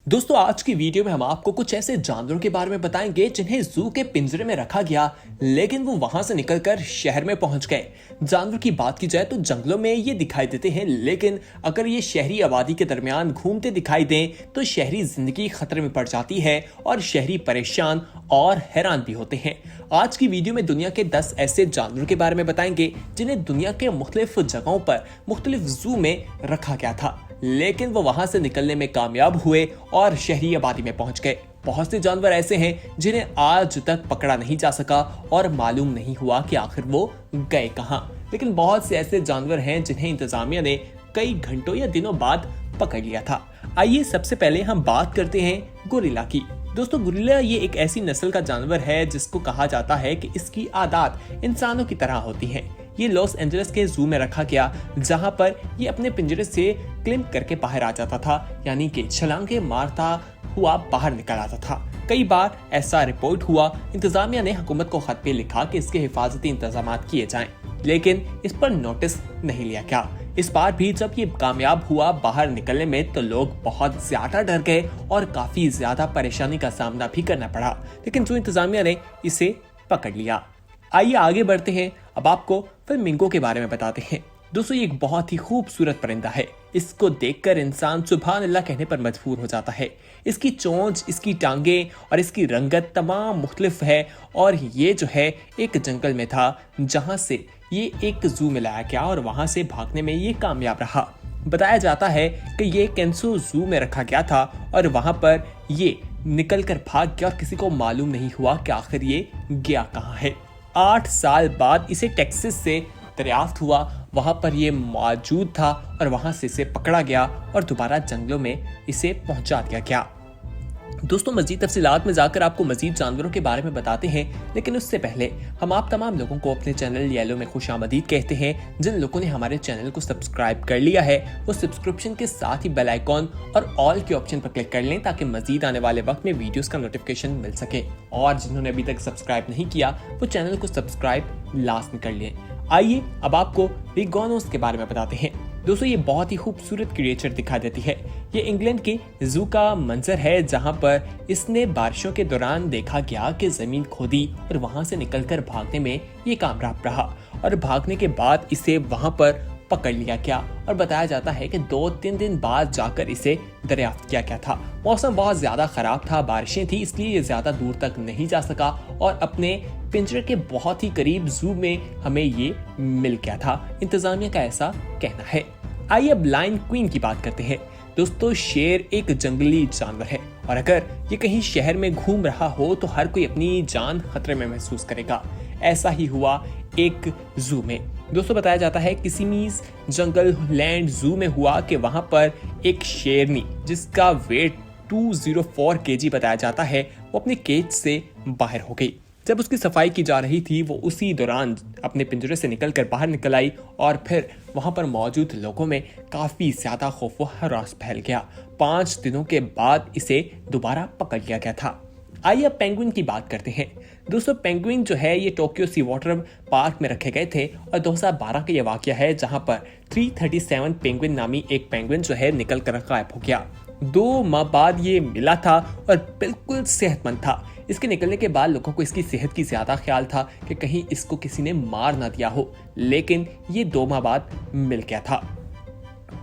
दोस्तों आज की वीडियो में हम आपको कुछ ऐसे जानवरों के बारे में बताएंगे जिन्हें जू के पिंजरे में रखा गया, लेकिन वो वहां से निकलकर शहर में पहुंच गए। जानवर की बात की जाए तो जंगलों में ये दिखाई देते हैं, लेकिन अगर ये शहरी आबादी के दरमियान घूमते दिखाई दें तो शहरी जिंदगी खतरे में पड़ जाती है और शहरी परेशान और हैरान भी होते हैं। आज की वीडियो में दुनिया के 10 ऐसे जानवरों के बारे में बताएंगे जिन्हें दुनिया के मुख्तलिफ जगहों पर मुख्तलिफ जू में रखा गया था, लेकिन वो वहां से निकलने में कामयाब हुए और शहरी आबादी में पहुंच गए। बहुत से जानवर ऐसे हैं जिन्हें आज तक पकड़ा नहीं जा सका और मालूम नहीं हुआ कि आखिर वो गए कहां। लेकिन बहुत से ऐसे जानवर हैं जिन्हें इंतजामिया ने कई घंटों या दिनों बाद पकड़ लिया था। आइए सबसे पहले हम बात करते हैं गोरिल्ला की। दोस्तों गोरिल्ला ये एक ऐसी नस्ल का जानवर है जिसको कहा जाता है कि इसकी आदत इंसानों की तरह होती है। ये लॉस एंजलिस के जू में रखा गया, जहां पर ये अपने पिंजरे से क्लिम्ब करके बाहर आ जाता था, यानी कि छलांगे मारता हुआ बाहर निकल आता था। कई बार ऐसा रिपोर्ट हुआ, इंतजामिया ने हुकूमत को खत पे लिखा कि इसके हिफाजती इंतजाम किए जाएं, लेकिन इस पर नोटिस नहीं लिया गया। इस बार भी जब ये कामयाब हुआ बाहर निकलने में तो लोग बहुत ज्यादा डर गए और काफी ज्यादा परेशानी का सामना भी करना पड़ा, लेकिन जो इंतजामिया ने इसे पकड़ लिया। आइए आगे बढ़ते हैं, अब आपको फ्लेमिंगो के बारे में बताते हैं। दोस्तों ये एक बहुत ही खूबसूरत परिंदा है। इसको देखकर इंसान सुभान अल्लाह कहने पर मजबूर हो जाता है। इसकी चोंच, इसकी टांगे और इसकी रंगत तमाम मुख्तलिफ है और ये जो है एक जंगल में था जहां से ये एक जू में लाया गया और वहां से भागने में ये कामयाब रहा। बताया जाता है कि ये कैंसो जू में रखा गया था और वहां पर ये निकल कर भाग गया और किसी को मालूम नहीं हुआ कि आखिर ये गया कहाँ है। 8 साल बाद इसे टेक्सास से दरियाफ्त हुआ, वहां पर ये मौजूद था और वहां से इसे पकड़ा गया और दोबारा जंगलों में इसे पहुंचा दिया गया। दोस्तों मजीद तफसीलात में जाकर आपको मजीद जानवरों के बारे में बताते हैं, लेकिन उससे पहले हम आप तमाम लोगों को अपने चैनल येलो में खुशामदीद कहते हैं। जिन लोगों ने हमारे चैनल को सब्सक्राइब कर लिया है वो सब्सक्रिप्शन के साथ ही बेल आइकॉन और ऑल के ऑप्शन पर क्लिक कर लें ताकि मजीद आने वाले वक्त में वीडियोस का नोटिफिकेशन मिल सके। और जिन्होंने अभी तक सब्सक्राइब नहीं किया वो चैनल को सब्सक्राइब लाजमी कर लें। आइए अब आपको रिगोनोस के बारे में बताते हैं। दोस्तों ये बहुत ही खूबसूरत क्रिएचर दिखाई देती है। ये इंग्लैंड के जू का मंजर है जहां पर इसने बारिशों के दौरान देखा गया कि जमीन खोदी और वहां से निकलकर भागने में ये कामयाब रहा और भागने के बाद इसे वहां पर पकड़ लिया गया और बताया जाता है कि 2-3 दिन बाद जाकर इसे दरियाफ्त किया गया था। मौसम बहुत ज्यादा खराब था, बारिशें थी, इसलिए ये ज्यादा दूर तक नहीं जा सका और अपने पिंजरे के बहुत ही करीब जू में हमें ये मिल गया था, इंतजामिया का ऐसा कहना है। आइए अब लायन क्वीन की बात करते हैं। दोस्तों शेर एक जंगली जानवर है और अगर ये कहीं शहर में घूम रहा हो तो हर कोई अपनी जान खतरे में महसूस करेगा। ऐसा ही हुआ एक जू में। दोस्तों बताया जाता है किसिमीज जंगल लैंड जू में हुआ कि वहां पर एक शेरनी जिसका वेट 204 केजी बताया जाता है, वो अपने केज से बाहर हो गई। जब उसकी सफाई की जा रही थी वो उसी दौरान अपने पिंजरे से निकलकर बाहर निकल आई और फिर वहां पर मौजूद लोगों में काफी ज्यादा खौफ व हरास फैल गया। 5 दिनों के बाद इसे दोबारा पकड़ लिया गया था। आइए अब पेंगुइन की बात करते हैं। दोस्तों पेंगुइन जो है ये टोक्यो सी वाटर पार्क में रखे गए थे और 2012 का ये वाकया है जहां पर 337 पेंगुइन नामी एक पेंगुइन जो है निकल कर गायब हो गया। 2 माह बाद ये मिला था और बिल्कुल सेहतमंद था। इसके निकलने के बाद लोगों को इसकी सेहत की ज्यादा ख्याल था कि कहीं इसको किसी ने मार ना दिया हो, लेकिन ये 2 माह बाद मिल गया था।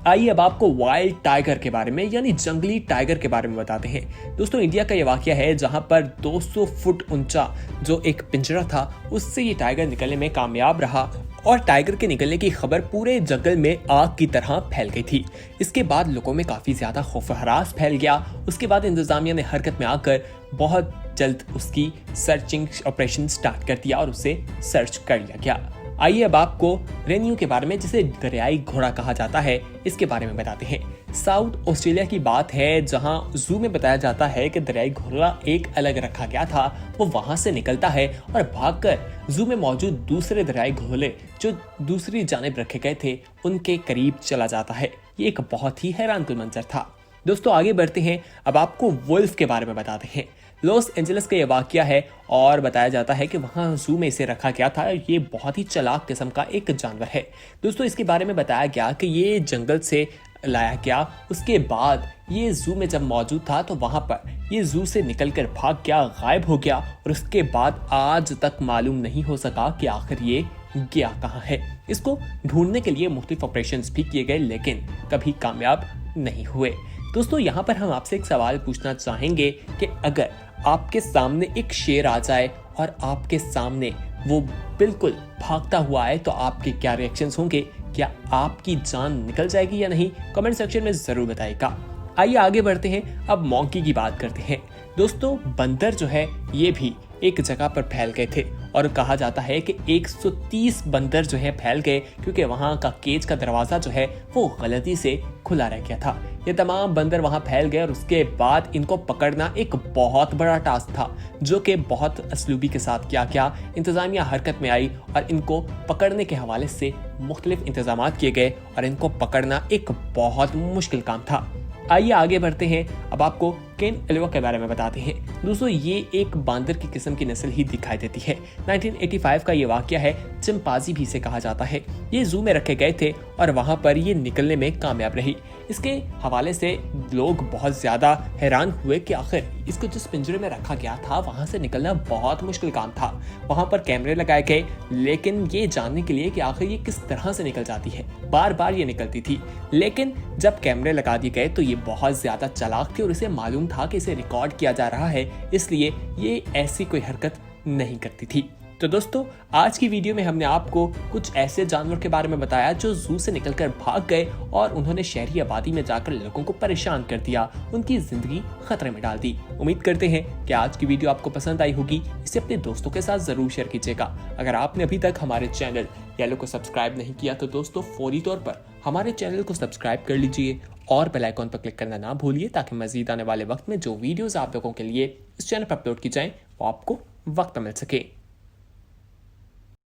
आइए अब आपको वाइल्ड टाइगर के बारे में यानी जंगली टाइगर के बारे में बताते हैं। दोस्तों इंडिया का ये वाकया है जहां पर 200 फुट ऊंचा जो एक पिंजरा था उससे ये टाइगर निकलने में कामयाब रहा और टाइगर के निकलने की खबर पूरे जंगल में आग की तरह फैल गई थी। इसके बाद लोगों में काफी ज्यादा खौफ हरास फैल गया। उसके बाद इंतजामिया ने हरकत में आकर बहुत जल्द उसकी सर्चिंग ऑपरेशन स्टार्ट कर दिया और उसे सर्च कर लिया गया। आइए अब आपको रेन्यू के बारे में, जिसे दरियाई घोड़ा कहा जाता है, इसके बारे में बताते हैं। साउथ ऑस्ट्रेलिया की बात है जहां जू में बताया जाता है कि दरियाई घोड़ा एक अलग रखा गया था। वो वहां से निकलता है और भागकर जू में मौजूद दूसरे दरियाई घोड़े जो दूसरी जानिब रखे गए थे उनके करीब चला जाता है। ये एक बहुत ही हैरानकुन मंजर था। दोस्तों आगे बढ़ते हैं, अब आपको वुल्फ के बारे में बताते हैं। लॉस एंजलिस का यह वाकया है और बताया जाता है कि वहां जू में इसे रखा गया था। ये बहुत ही चालाक किस्म का एक जानवर है। दोस्तों इसके बारे में बताया गया कि ये जंगल से लाया गया। उसके बाद ये जू में जब मौजूद था तो वहां पर ये जू से निकलकर भाग गया, गायब हो गया और उसके बाद आज तक मालूम नहीं हो सका कि आखिर ये गया कहाँ है। इसको ढूंढने के लिए मुख्तलिफ ऑपरेशंस भी किए गए लेकिन कभी कामयाब नहीं हुए। दोस्तों यहाँ पर हम आपसे एक सवाल पूछना चाहेंगे कि अगर आपके सामने एक शेर आ जाए और आपके सामने वो बिल्कुल भागता हुआ आए तो आपके क्या रिएक्शंस होंगे? क्या आपकी जान निकल जाएगी या नहीं? कमेंट सेक्शन में जरूर बताइएगा। आइए आगे बढ़ते हैं, अब मॉन्की की बात करते हैं। दोस्तों बंदर जो है ये भी एक जगह पर फैल गए थे और कहा जाता है कि 130 बंदर जो है फैल गए क्योंकि वहां का केज का दरवाजा जो है वो गलती से खुला रह गया था। ये तमाम बंदर वहां फैल गए और उसके बाद इनको पकड़ना एक बहुत बड़ा टास्क था जो कि बहुत असलूबी के साथ किया गया। इंतजामिया हरकत में आई और इनको पकड़ने के हवाले से मुख्तलिफ इंतजाम किए गए और इनको पकड़ना एक बहुत मुश्किल काम था। आइए आगे बढ़ते हैं, अब आपको केन एल्वा के बारे में बताते हैं। दोस्तों ये एक बांदर की किस्म की नस्ल ही दिखाई देती है। 1985 का ये वाकया है, चिंपांजी भी इसे कहा जाता है। ये जू में रखे गए थे और वहां पर ये निकलने में कामयाब रही। इसके हवाले से लोग बहुत ज्यादा हैरान हुए कि आखिर इसको जिस पिंजरे में रखा गया था वहां से निकलना बहुत मुश्किल काम था। वहां पर कैमरे लगाए गए लेकिन ये जानने के लिए कि आखिर ये किस तरह से निकल जाती है। बार बार ये निकलती थी लेकिन जब कैमरे लगा दिए गए तो ये बहुत ज्यादा चालाक थी और इसे मालूम था कि इसे रिकॉर्ड किया जा रहा है, इसलिए ये ऐसी कोई हरकत नहीं करती थी। तो दोस्तों आज की वीडियो में हमने आपको कुछ ऐसे जानवर के बारे में बताया जो जू से निकलकर भाग गए और उन्होंने शहरी आबादी में जाकर लोगों को परेशान कर दिया, उनकी जिंदगी खतरे में डाल दी। उम्मीद करते हैं कि आज की वीडियो आपको पसंद आई होगी। इसे अपने दोस्तों के साथ जरूर शेयर कीजिएगा। अगर आपने अभी तक हमारे चैनल येलो को सब्सक्राइब नहीं किया तो दोस्तों फौरी तौर पर हमारे चैनल को सब्सक्राइब कर लीजिए और बेल आइकॉन पर क्लिक करना ना भूलिए ताकि मजीद आने वाले वक्त में जो वीडियोस आप लोगों के लिए इस चैनल पर अपलोड की जाएं वो आपको वक्त मिल सके।